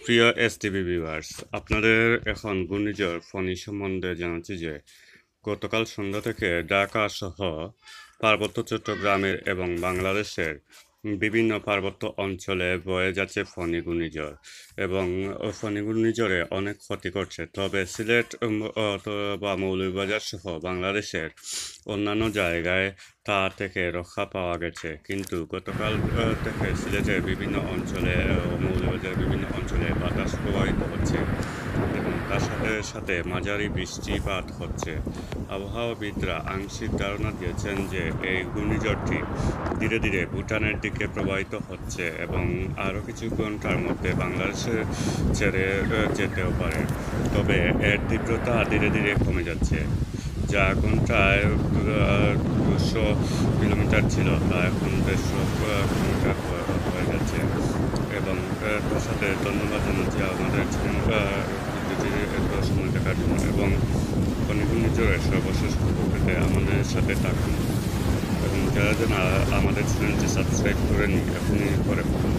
প্রিয় STV viewers, আপনাদের এখন ঘূর্ণিঝড় ফণী সম্বন্ধে জানাচ্ছি যে গতকাল সন্ধ্যা থেকে ঢাকা সহ পার্বত্য চট্টগ্রামের এবং বাংলাদেশের বিভিন্ন পার্বত্য অঞ্চলে বয়ে যাচ্ছে ফণী ঘূর্ণিঝড় এবং ফণী ঘূর্ণিঝড়ে অনেক ক্ষতি করছে। তবে সিলেট বা মৌলভীবাজার সহ বাংলাদেশের অন্যান্য জায়গায় তা থেকে রক্ষা পাওয়া গেছে, কিন্তু গতকাল থেকে সিলেটের বিভিন্ন অঞ্চলে ও মৌলভীবাজারের বিভিন্ন অঞ্চলে বাতাস প্রবাহিত হচ্ছে এবং তার সাথে সাথে মাঝারি বৃষ্টিপাত হচ্ছে। আবহাওয়াবিদরা আংশিক ধারণা দিয়েছেন যে এই ঘূর্ণিঝড়টি ধীরে ধীরে ভুটানের দিকে প্রবাহিত হচ্ছে এবং আরও কিছু ঘন্টার মধ্যে বাংলাদেশে ছেড়ে যেতেও পারে। তবে এর তীব্রতা ধীরে ধীরে কমে যাচ্ছে, যা ঘন্টায় 200 কিলোমিটার ছিল তা এখন 150 কিলোমিটার হয়ে যাচ্ছে। এবং তার সাথে ধন্যবাদ জানাচ্ছি আমাদের এত সময় দেখার জন্য এবং ফণী ঘূর্ণিঝড়ের সর্বশেষ খবর পেতে আমাদের সাথে থাকুন এবং যারা যেন আমাদের চ্যানেলটি সাবস্ক্রাইব করে নিই এখনই করে ফেলুন।